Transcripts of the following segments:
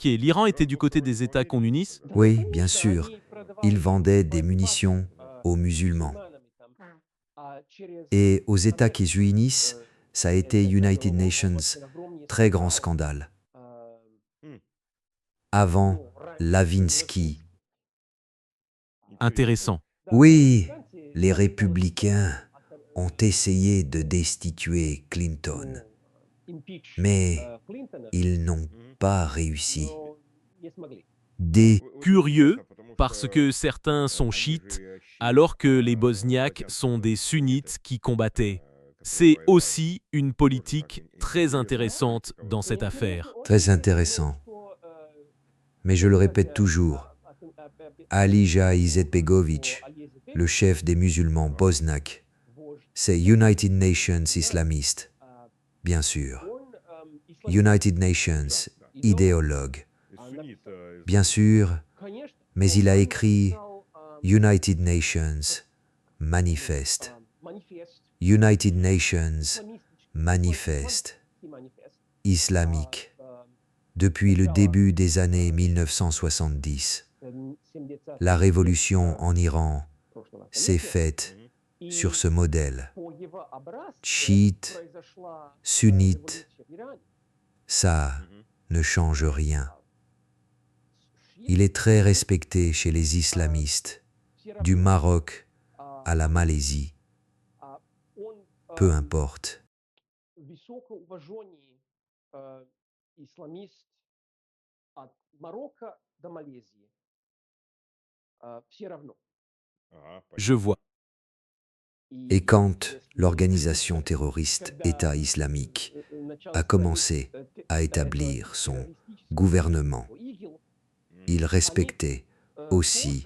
L'Iran était du côté des États communistes? Oui, bien sûr, ils vendaient des munitions aux musulmans. Et aux États qui unissent, ça a été United Nations, très grand scandale. Avant Lavinsky. Intéressant. Oui, les républicains ont essayé de destituer Clinton, mais ils n'ont pas réussi. Des Curieux, parce que certains sont chiites, alors que les Bosniaques sont des sunnites qui combattaient. C'est aussi une politique très intéressante dans cette affaire. très intéressants. Mais je le répète toujours, Alija Izetbegovic, le chef des musulmans bosniaques, c'est United Nations islamiste, bien sûr. United Nations idéologue, bien sûr, mais il a écrit United Nations Manifeste. United Nations Manifeste islamique depuis le début des années 1970. La révolution en Iran s'est faite sur ce modèle. Chiite, sunnite, ça ne change rien. Il est très respecté chez les islamistes, du Maroc à la Malaisie. Peu importe. Je vois. Et quand l'organisation terroriste État islamique a commencé à établir son gouvernement, il respectait aussi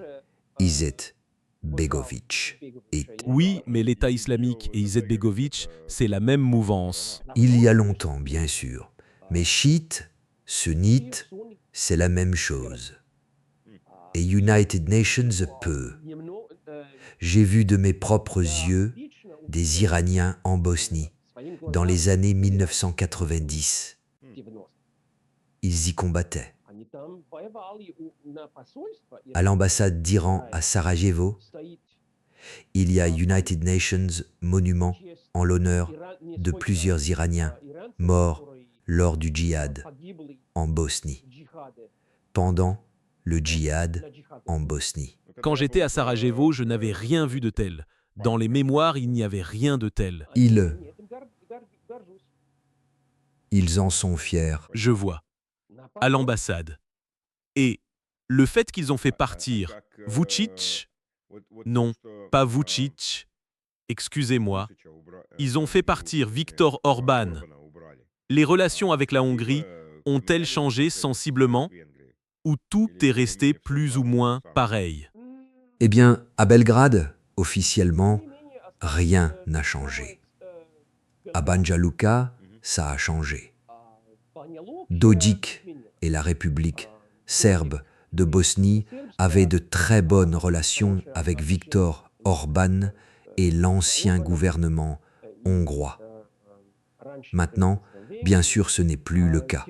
Izzet Begovic. Et Oui, mais l'État islamique et Izetbegovic, c'est la même mouvance. il y a longtemps, bien sûr, mais chiite, sunnite, c'est la même chose. Et United Nations peut. J'ai vu de mes propres yeux des Iraniens en Bosnie dans les années 1990. Ils y combattaient. À l'ambassade d'Iran à Sarajevo, il y a United Nations monument en l'honneur de plusieurs Iraniens morts lors du djihad en Bosnie, pendant le djihad en Bosnie. Quand j'étais à Sarajevo, je n'avais rien vu de tel. Dans les mémoires, il n'y avait rien de tel. Ils en sont fiers. Je vois. À l'ambassade. Et le fait qu'ils ont fait partir Vučić, non, pas Vučić, excusez-moi, ils ont fait partir Viktor Orban. Les relations avec la Hongrie ont-elles changé sensiblement ou tout est resté plus ou moins pareil? Eh bien, à Belgrade, officiellement, rien n'a changé. À Banja Luka, ça a changé. Dodik et la République serbe de Bosnie avaient de très bonnes relations avec Viktor Orban et l'ancien gouvernement hongrois. Maintenant, bien sûr, ce n'est plus le cas.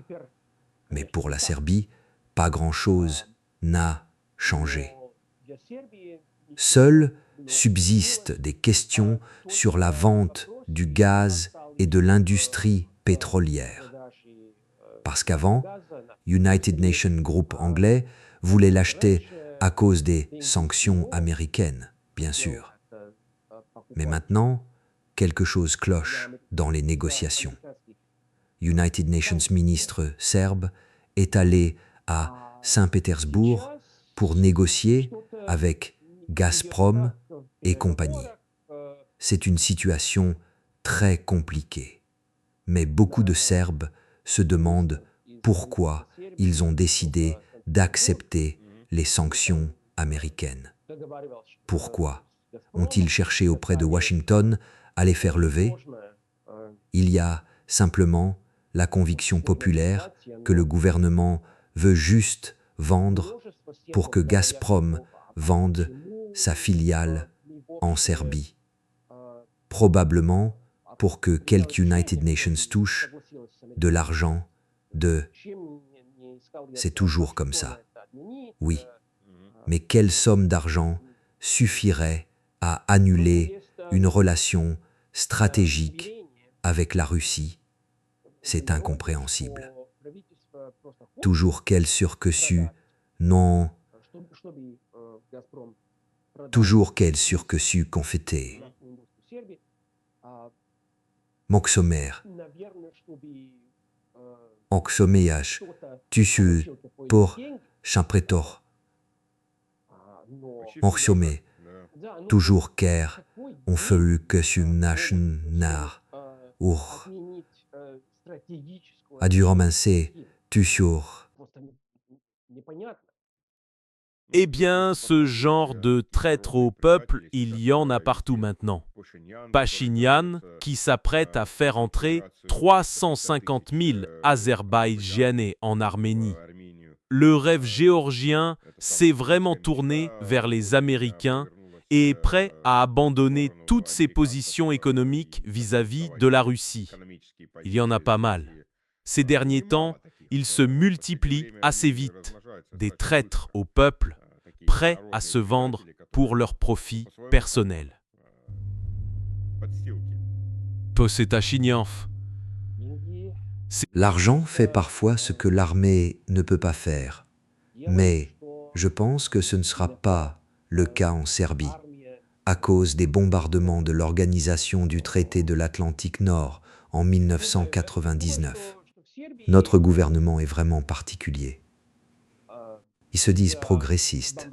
Mais pour la Serbie, pas grand-chose n'a changé. Seules subsistent des questions sur la vente du gaz et de l'industrie pétrolière. Parce qu'avant, United Nations Group anglais voulait l'acheter à cause des sanctions américaines, bien sûr. Mais maintenant, quelque chose cloche dans les négociations. United Nations ministre serbe est allé à Saint-Pétersbourg pour négocier avec Gazprom et compagnie. C'est une situation très compliquée. Mais beaucoup de Serbes se demandent pourquoi ils ont décidé d'accepter les sanctions américaines. Pourquoi ont-ils cherché auprès de Washington à les faire lever? Il y a simplement la conviction populaire que le gouvernement veut juste vendre pour que Gazprom vende sa filiale en Serbie. Probablement pour que quelques United Nations touchent de l'argent de c'est toujours comme ça. Oui, mais quelle somme d'argent suffirait à annuler une relation stratégique avec la Russie? C'est incompréhensible. Toujours quel surquessu, non, toujours quel surquessu confité. Moxomer, oxomeash, tusu, pour, champretor, moxomé, toujours ker, on feu que sum nation nar, ur, aduramancé, tusur. Eh bien, ce genre de traître au peuple, il y en a partout maintenant. Pachinian, qui s'apprête à faire entrer 350 000 Azerbaïdjanais en Arménie. Le rêve géorgien s'est vraiment tourné vers les Américains et est prêt à abandonner toutes ses positions économiques vis-à-vis de la Russie. Il y en a pas mal. Ces derniers temps, ils se multiplient assez vite. Des traîtres au peuple, prêts à se vendre pour leur profit personnel. Posetachinianf. L'argent fait parfois ce que l'armée ne peut pas faire, mais je pense que ce ne sera pas le cas en Serbie, à cause des bombardements de l'Organisation du traité de l'Atlantique Nord en 1999. Notre gouvernement est vraiment particulier. Ils se disent progressistes.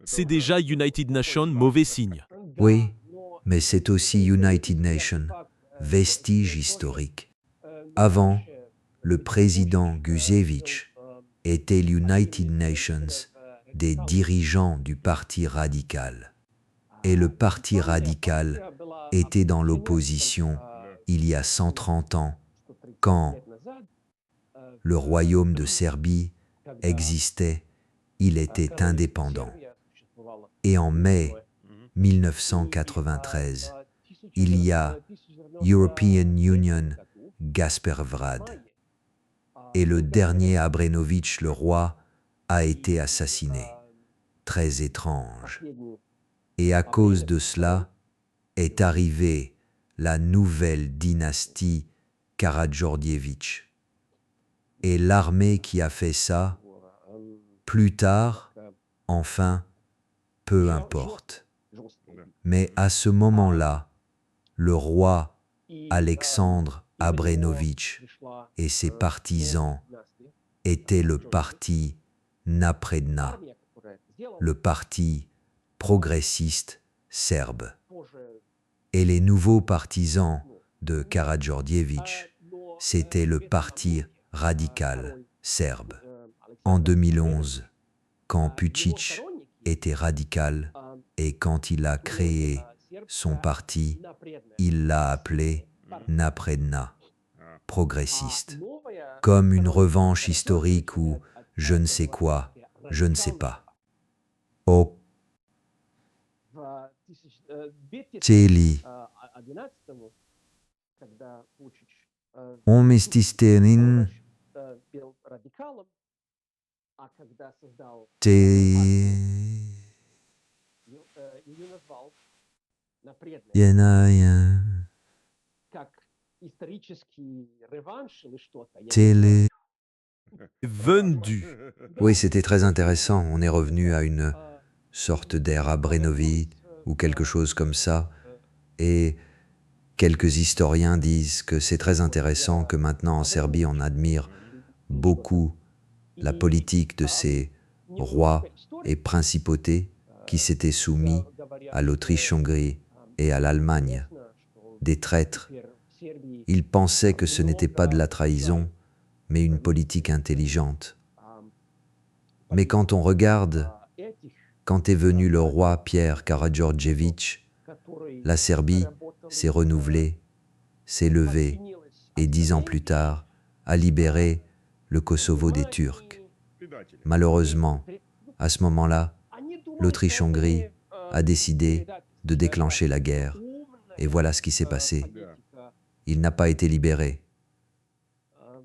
C'est déjà United Nations mauvais signe. Oui, mais c'est aussi United Nations, vestige historique. Avant, le président Guzevich était l'United Nations des dirigeants du Parti radical. Et le Parti radical était dans l'opposition il y a 130 ans, quand le royaume de Serbie existait, il était indépendant. Et en mai 1993, il y a European Union Gaspervrad. Et le dernier Abrenović, le roi, a été assassiné. Très étrange. Et à cause de cela est arrivée la nouvelle dynastie Karađorđević. Et l'armée qui a fait ça, plus tard, enfin, peu importe. Mais à ce moment-là, le roi Alexandre Abrenović et ses partisans étaient le parti Napredna, le parti progressiste serbe. Et les nouveaux partisans de Karađorđević, c'était le parti radical serbe. En 2011, quand Pučić était radical et quand il a créé son parti, il l'a appelé Napredna, progressiste, comme une revanche historique ou je ne sais quoi, je ne sais pas. Au Teli, on mestistenin Télé. Vendu. Oui, c'était très intéressant. On est revenu à une sorte d'ère Abrenović ou quelque chose comme ça. Et quelques historiens disent que c'est très intéressant que maintenant en Serbie on admire beaucoup la politique de ces rois et principautés qui s'étaient soumis à l'Autriche-Hongrie et à l'Allemagne, des traîtres. Ils pensaient que ce n'était pas de la trahison, mais une politique intelligente. Mais quand on regarde, quand est venu le roi Pierre Karađorđević, la Serbie s'est renouvelée, s'est levée, et 10 ans plus tard, a libéré le Kosovo des Turcs. Malheureusement, à ce moment-là, l'Autriche-Hongrie a décidé de déclencher la guerre. Et voilà ce qui s'est passé. Il n'a pas été libéré.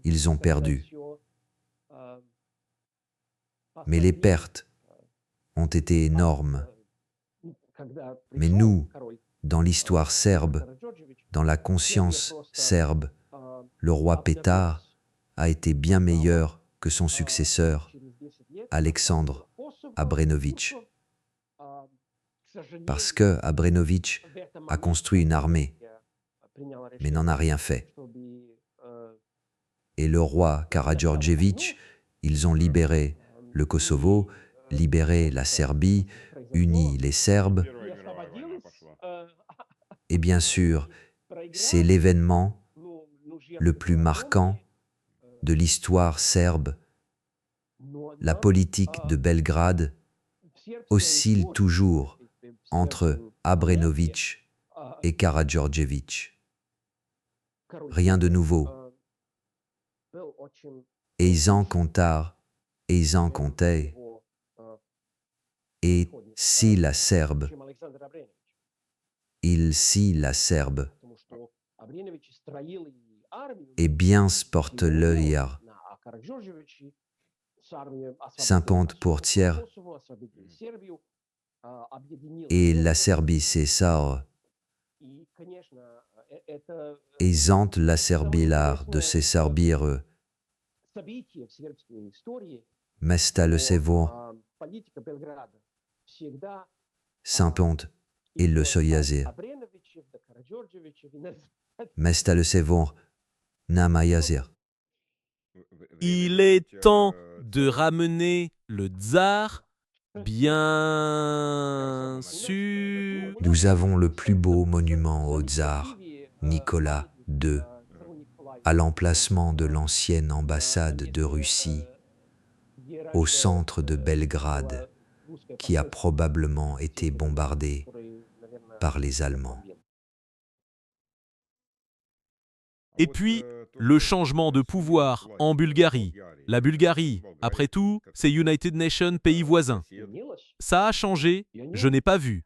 Ils ont perdu. Mais les pertes ont été énormes. Mais nous, dans l'histoire serbe, dans la conscience serbe, le roi Petar a été bien meilleur que son successeur, Alexandre Abrenović. Parce que Abrenović a construit une armée, mais n'en a rien fait. Et le roi Karađorđević, ils ont libéré le Kosovo, libéré la Serbie, uni les Serbes. Et bien sûr, c'est l'événement le plus marquant de l'histoire serbe. La politique de Belgrade oscille toujours entre Abrenović et Karađorđević. Rien de nouveau. Eizan Kontar, Eizan Kontei, et si la Serbe, il si la Serbe, et bien sportelöjar, Saint-Pont pour tiers, et la Serbie c'est ça, et zant la Serbilar de ses Serbire, Mesta le Sevo, Saint-Pont et le Soyazir, Mesta le Sevo, Namayazir. Il est temps de ramener le tsar, bien sûr. Nous avons le plus beau monument au tsar, Nicolas II, à l'emplacement de l'ancienne ambassade de Russie, au centre de Belgrade, qui a probablement été bombardée par les Allemands. Et puis, le changement de pouvoir en Bulgarie. La Bulgarie, après tout, c'est United Nations, pays voisin. Ça a changé, je n'ai pas vu.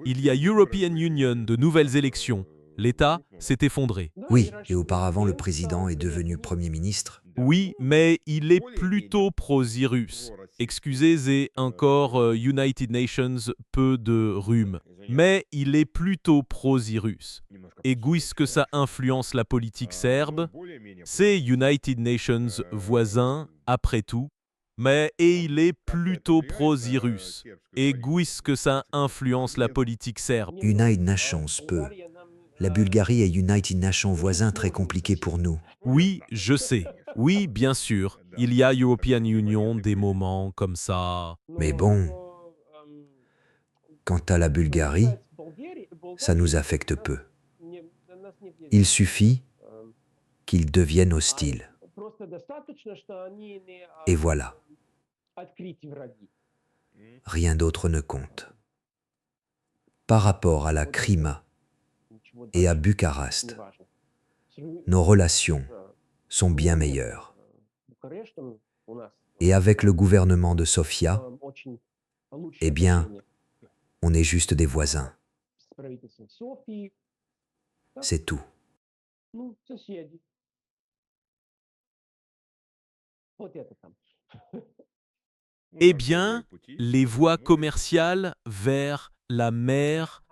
Il y a European Union, de nouvelles élections. L'État s'est effondré. Oui, et auparavant le président est devenu Premier ministre. Oui, mais il est plutôt pro-Cyrus. Excusez et encore United Nations, peu de rhume. Mais il est plutôt pro-Cyrus. Et puisque ça influence la politique serbe, c'est United Nations voisin, après tout. Mais il est plutôt pro-Cyrus. Et puisque ça influence la politique serbe. United Nations peu. La Bulgarie est United Nations voisin très compliqué pour nous. Oui, je sais. Oui, bien sûr. Il y a European Union, des moments comme ça. Mais bon, quant à la Bulgarie, ça nous affecte peu. Il suffit qu'ils deviennent hostiles. Et voilà. Rien d'autre ne compte. Par rapport à la Crimée et à Bucarest, nos relations sont bien meilleures. Et avec le gouvernement de Sofia, eh bien, on est juste des voisins. C'est tout. Eh bien, les voies commerciales vers la mer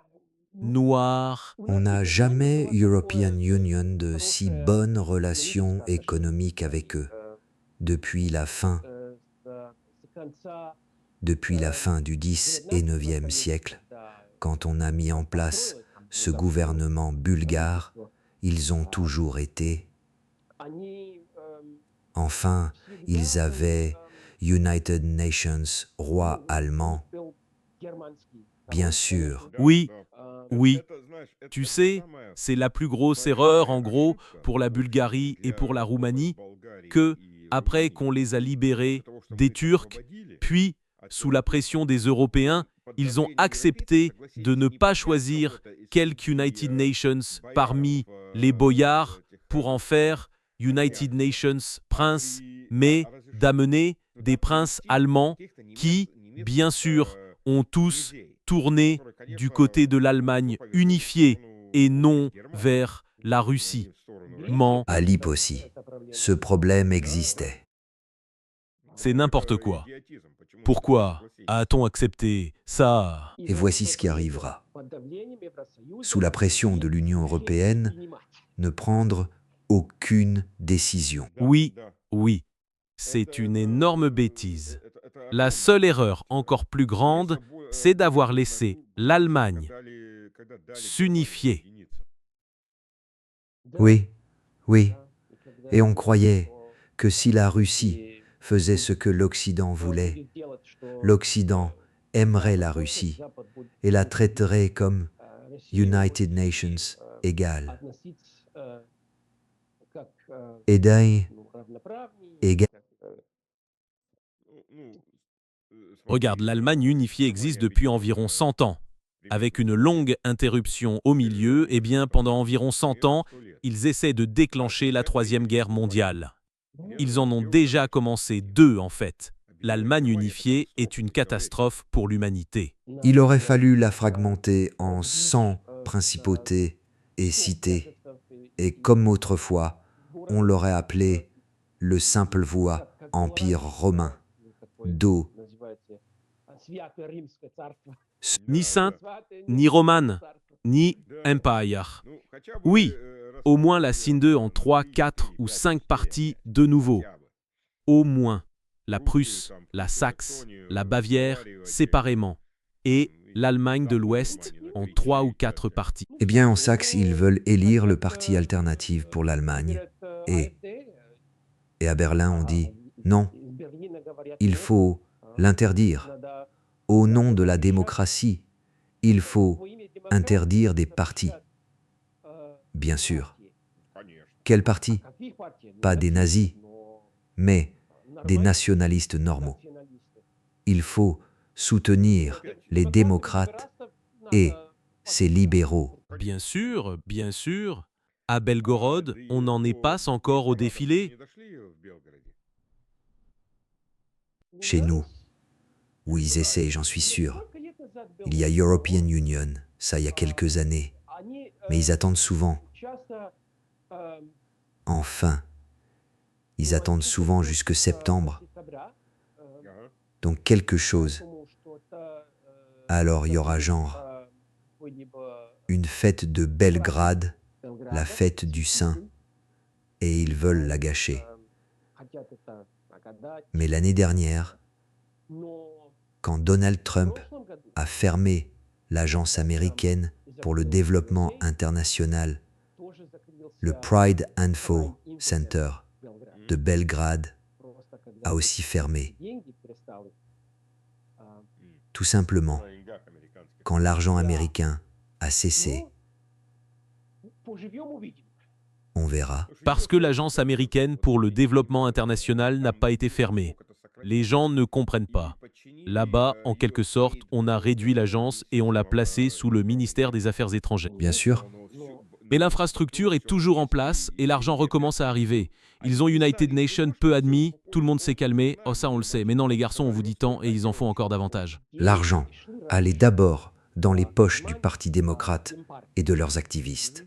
Noire. On n'a jamais European Union de si bonnes relations économiques avec eux depuis la fin du X et IXe siècle. Quand on a mis en place ce gouvernement bulgare, ils ont toujours été. Enfin, ils avaient United Nations, roi allemand. Bien sûr. Oui, oui. Tu sais, c'est la plus grosse erreur, en gros, pour la Bulgarie et pour la Roumanie, que, après qu'on les a libérés des Turcs, puis, sous la pression des Européens, ils ont accepté de ne pas choisir quelques United Nations parmi les boyards pour en faire United Nations Prince mais d'amener des princes allemands qui, bien sûr, ont tous tourné du côté de l'Allemagne unifiée et non vers la Russie. À Lip aussi, ce problème existait. C'est n'importe quoi. Pourquoi a-t-on accepté ça? Et voici ce qui arrivera. Sous la pression de l'Union européenne, ne prendre aucune décision. Oui, oui, c'est une énorme bêtise. La seule erreur encore plus grande, c'est d'avoir laissé l'Allemagne s'unifier. Oui, oui. Et on croyait que si la Russie faisait ce que l'Occident voulait, l'Occident aimerait la Russie et la traiterait comme United Nations égale. Édaille égale. Regarde, l'Allemagne unifiée existe depuis environ 100 ans. Avec une longue interruption au milieu, eh bien, pendant environ 100 ans, ils essaient de déclencher la Troisième Guerre mondiale. Ils en ont déjà commencé 2, en fait. L'Allemagne unifiée est une catastrophe pour l'humanité. Il aurait fallu la fragmenter en 100 principautés et cités, et comme autrefois, on l'aurait appelé le simple voie Empire romain, d'eau, Ni sainte, ni romane, ni empire. Oui, au moins la scinde en 3, 4 ou 5 parties de nouveau. Au moins la Prusse, la Saxe, la Bavière séparément, et l'Allemagne de l'Ouest en 3 ou 4 parties. Eh bien, en Saxe, ils veulent élire le parti alternatif pour l'Allemagne. Et à Berlin, on dit non, il faut l'interdire. Au nom de la démocratie, il faut interdire des partis. Bien sûr. Quel parti? Pas des nazis, mais des nationalistes normaux. Il faut soutenir les démocrates et ces libéraux. Bien sûr. À Belgorod, on n'en est pas encore au défilé. Chez nous, où ils essaient, j'en suis sûr. Il y a European Union, ça il y a quelques années. Mais ils attendent souvent. Enfin, ils attendent souvent jusque septembre. Donc quelque chose. Alors il y aura genre une fête de Belgrade, la fête du Saint, et ils veulent la gâcher. Mais l'année dernière, quand Donald Trump a fermé l'agence américaine pour le développement international, le Pride Info Center de Belgrade a aussi fermé. Tout simplement, quand l'argent américain a cessé, on verra. Parce que l'agence américaine pour le développement international n'a pas été fermée. Les gens ne comprennent pas. Là-bas, en quelque sorte, on a réduit l'agence et on l'a placée sous le ministère des Affaires étrangères. Bien sûr, Mais l'infrastructure est toujours en place et l'argent recommence à arriver. Ils ont United Nations peu admis, tout le monde s'est calmé, oh ça on le sait, mais non les garçons on vous dit tant et ils en font encore davantage. l'argent allait d'abord dans les poches du Parti démocrate et de leurs activistes.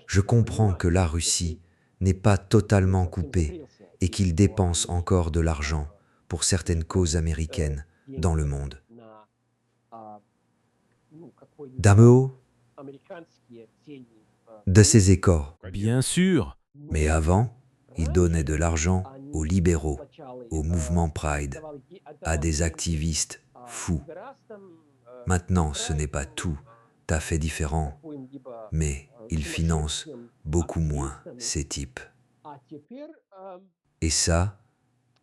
Je comprends que la Russie n'est pas totalement coupée et qu'il dépense encore de l'argent pour certaines causes américaines dans le monde. D'Ameo, de ses écorts. Bien sûr, Mais avant, il donnait de l'argent aux libéraux, au mouvement Pride, à des activistes fous. Maintenant, ce n'est pas tout à fait différent, mais il finance beaucoup moins ces types. Et ça,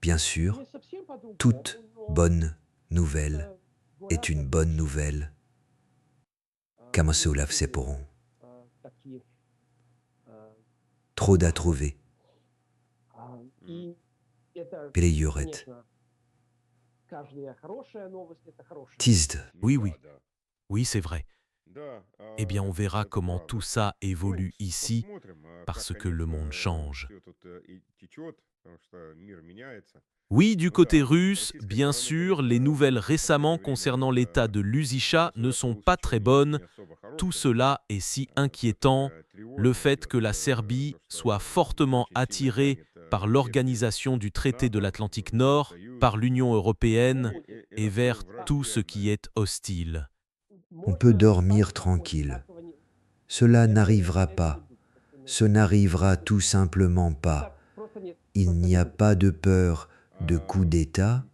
bien sûr, toute bonne nouvelle est une bonne nouvelle. Kamosolav Seporon. Trop d'à trouver. Переюрет. Tizd. oui, c'est vrai. Eh bien, on verra comment tout ça évolue ici, parce que le monde change. Oui, du côté russe, bien sûr, les nouvelles récemment concernant l'état de l'Uzicha ne sont pas très bonnes. Tout cela est si inquiétant, le fait que la Serbie soit fortement attirée par l'organisation du traité de l'Atlantique Nord, par l'Union européenne et vers tout ce qui est hostile. On peut dormir tranquille. Cela n'arrivera pas. Ce n'arrivera tout simplement pas. Il n'y a pas de peur de coup d'État.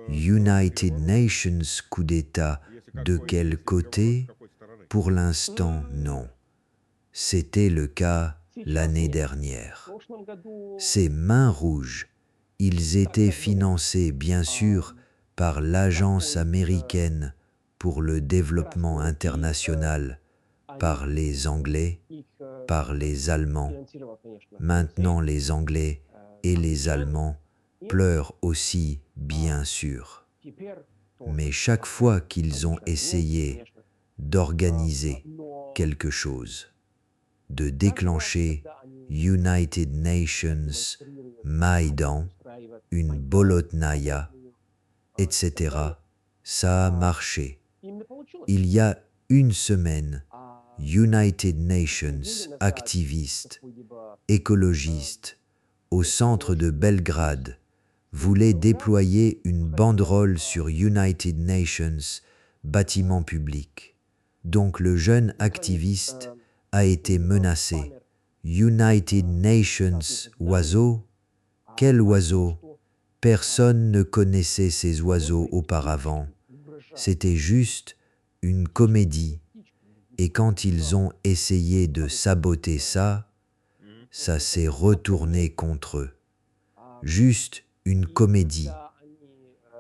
United Nations coup d'État, de quel côté? Pour l'instant, non. C'était le cas l'année dernière. Ces mains rouges, ils étaient financés bien sûr par l'Agence américaine pour le développement international, par les Anglais, par les Allemands. Maintenant, les Anglais et les Allemands pleurent aussi, bien sûr. Mais chaque fois qu'ils ont essayé d'organiser quelque chose, de déclencher United Nations, Maïdan, une Bolotnaya, etc., ça a marché. Il y a une semaine, United Nations, activistes, écologistes, au centre de Belgrade, voulaient déployer une banderole sur United Nations, bâtiment public. Donc le jeune activiste a été menacé. United Nations, oiseau? Quel oiseau? Personne ne connaissait ces oiseaux auparavant. C'était juste une comédie. Et quand ils ont essayé de saboter ça, ça s'est retourné contre eux. Juste une comédie.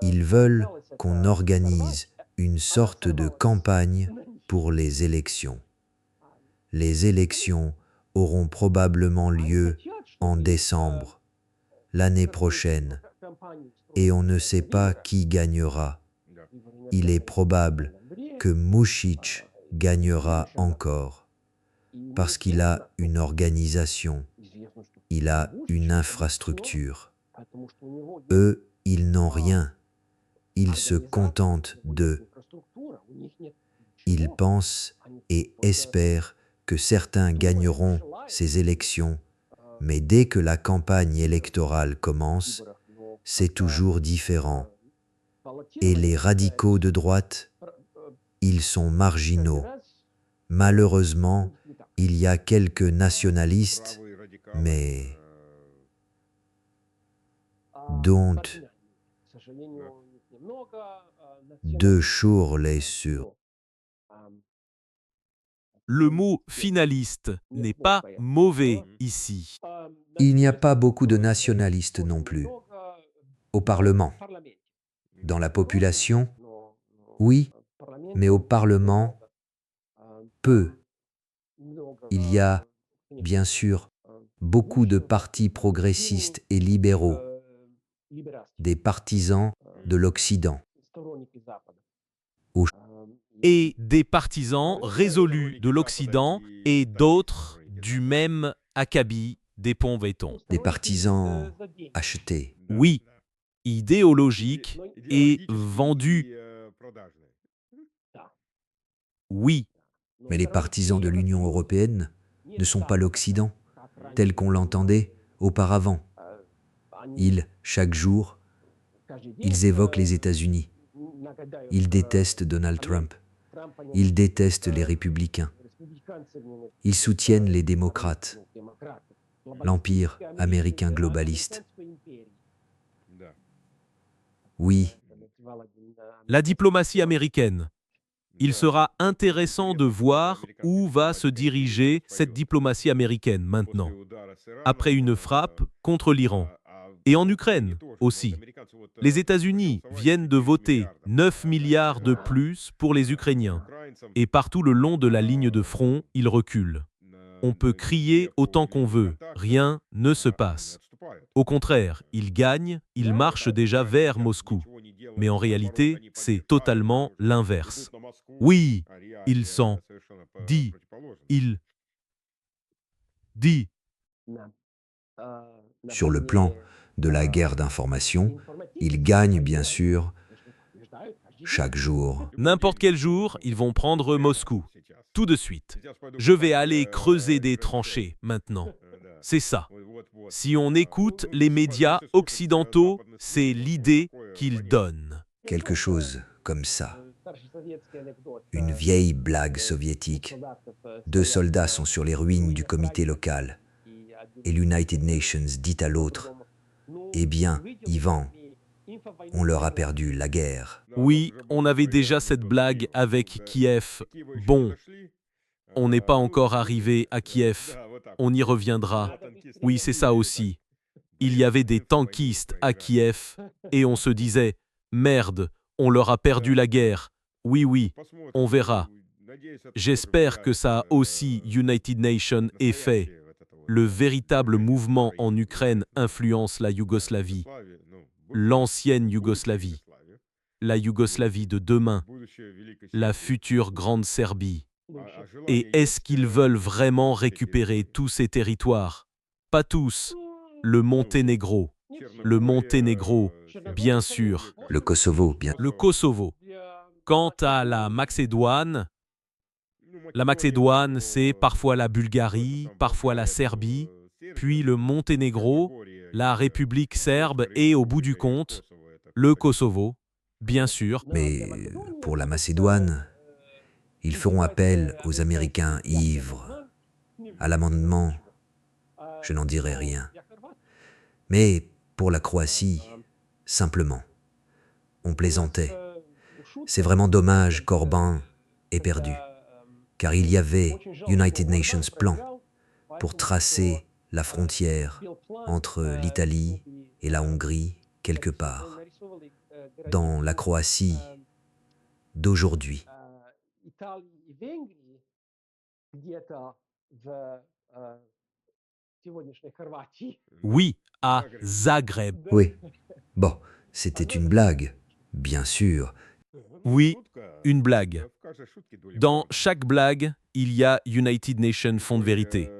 Ils veulent qu'on organise une sorte de campagne pour les élections. Les élections auront probablement lieu en décembre, l'année prochaine, et on ne sait pas qui gagnera. Il est probable que Vučić gagnera encore, parce qu'il a une organisation, il a une infrastructure. Eux, ils n'ont rien. Ils se contentent de. Ils pensent et espèrent que certains gagneront ces élections, mais dès que la campagne électorale commence, c'est toujours différent. Et les radicaux de droite, ils sont marginaux. Malheureusement, il y a quelques nationalistes, mais don't de Churlet sur. Le mot finaliste n'est pas mauvais ici. Il n'y a pas beaucoup de nationalistes non plus. Au Parlement, dans la population, oui, mais au Parlement, peu. Il y a, bien sûr, beaucoup de partis progressistes et libéraux, des partisans de l'Occident. Et des partisans résolus de l'Occident et d'autres du même acabit des ponts-béton. Des partisans achetés. Oui, idéologiques et vendus. Oui, Mais les partisans de l'Union européenne ne sont pas l'Occident, tel qu'on l'entendait auparavant. Ils, chaque jour, ils évoquent les États-Unis. Ils détestent Donald Trump. Ils détestent les républicains. Ils soutiennent les démocrates, l'empire américain globaliste. Oui, la diplomatie américaine. Il sera intéressant de voir où va se diriger cette diplomatie américaine maintenant, après une frappe contre l'Iran. Et en Ukraine aussi. Les États-Unis viennent de voter 9 milliards de plus pour les Ukrainiens. Et partout le long de la ligne de front, ils reculent. On peut crier autant qu'on veut, rien ne se passe. Au contraire, ils gagnent, ils marchent déjà vers Moscou. mais en réalité, c'est totalement l'inverse. Oui, il s'en dit, il dit. Sur le plan de la guerre d'information, ils gagnent bien sûr chaque jour. N'importe quel jour, ils vont prendre Moscou. Tout de suite. Je vais aller creuser des tranchées maintenant. C'est ça. Si on écoute les médias occidentaux, c'est l'idée qu'ils donnent. Quelque chose comme ça. Une vieille blague soviétique. 2 soldats sont sur les ruines du comité local. Et l'United Nations dit à l'autre, « Eh bien, Ivan, on leur a perdu la guerre. » Oui, on avait déjà cette blague avec Kiev. Bon, on n'est pas encore arrivé à Kiev. On y reviendra. Oui, c'est ça aussi. Il y avait des tankistes à Kiev et on se disait « Merde, on leur a perdu la guerre. Oui, oui, on verra. » J'espère que ça a aussi United Nations effet. Le véritable mouvement en Ukraine influence la Yougoslavie, l'ancienne Yougoslavie, la Yougoslavie de demain, la future Grande Serbie. Et est-ce qu'ils veulent vraiment récupérer tous ces territoires? Pas tous. Le Monténégro. Le Monténégro, bien sûr. Le Kosovo, bien. Le Kosovo. Quant à la Macédoine, c'est parfois la Bulgarie, parfois la Serbie, puis le Monténégro, la République serbe et, au bout du compte, le Kosovo, bien sûr. Mais pour la Macédoine, ils feront appel aux Américains ivres. À l'amendement, je n'en dirai rien. Mais pour la Croatie, simplement, on plaisantait. C'est vraiment dommage qu'Orban ait perdu, car il y avait United Nations plan pour tracer la frontière entre l'Italie et la Hongrie quelque part, dans la Croatie d'aujourd'hui. Oui, à Zagreb. Oui, bon, c'était une blague, bien sûr. Oui, une blague. Dans chaque blague, il y a United Nations fond de vérité.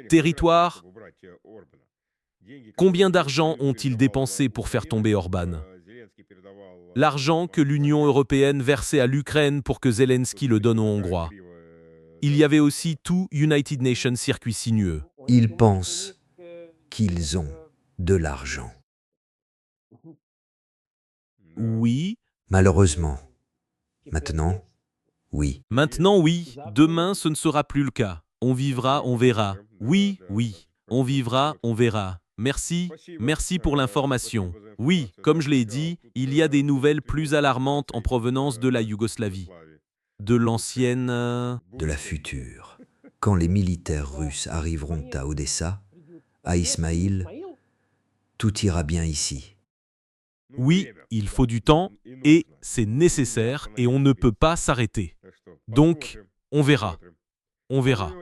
Territoire. Combien d'argent ont-ils dépensé pour faire tomber Orban? L'argent que l'Union européenne versait à l'Ukraine pour que Zelensky le donne aux Hongrois. Il y avait aussi tout United Nations circuit sinueux. Ils pensent qu'ils ont de l'argent. Oui. Malheureusement. Maintenant, oui. Maintenant, oui. Demain, ce ne sera plus le cas. On vivra, on verra. Oui, oui. On vivra, on verra. Merci, merci pour l'information. Oui, comme je l'ai dit, il y a des nouvelles plus alarmantes en provenance de la Yougoslavie. De l'ancienne... De la future. Quand les militaires russes arriveront à Odessa, à Ismaïl, tout ira bien ici. Oui, il faut du temps, et c'est nécessaire, et on ne peut pas s'arrêter. Donc, on verra. On verra.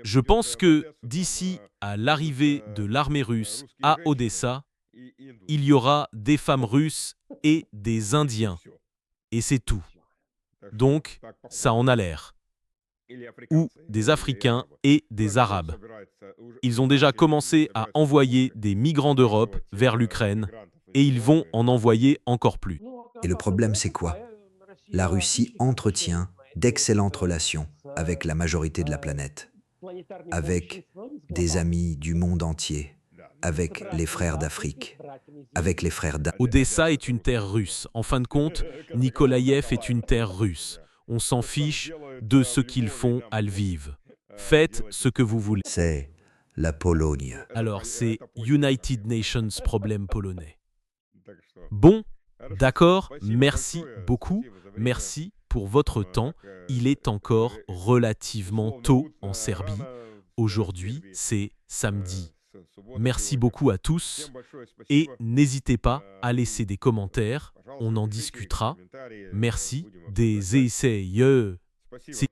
Je pense que d'ici à l'arrivée de l'armée russe à Odessa, il y aura des femmes russes et des Indiens. Et c'est tout. Donc, ça en a l'air. Ou des Africains et des Arabes. Ils ont déjà commencé à envoyer des migrants d'Europe vers l'Ukraine, et ils vont en envoyer encore plus. Et le problème, c'est quoi? La Russie entretient d'excellentes relations avec la majorité de la planète, avec des amis du monde entier, avec les frères d'Afrique, avec les frères d'Afrique. Odessa est une terre russe. En fin de compte, Nikolaïev est une terre russe. On s'en fiche de ce qu'ils font à Lviv. Faites ce que vous voulez. C'est la Pologne. Alors, c'est United Nations problème polonais. Bon, d'accord, merci beaucoup. Merci pour votre temps. Il est encore relativement tôt en Serbie. Aujourd'hui, c'est samedi. Merci beaucoup à tous et n'hésitez pas à laisser des commentaires, on en discutera. Merci, des essais. C'est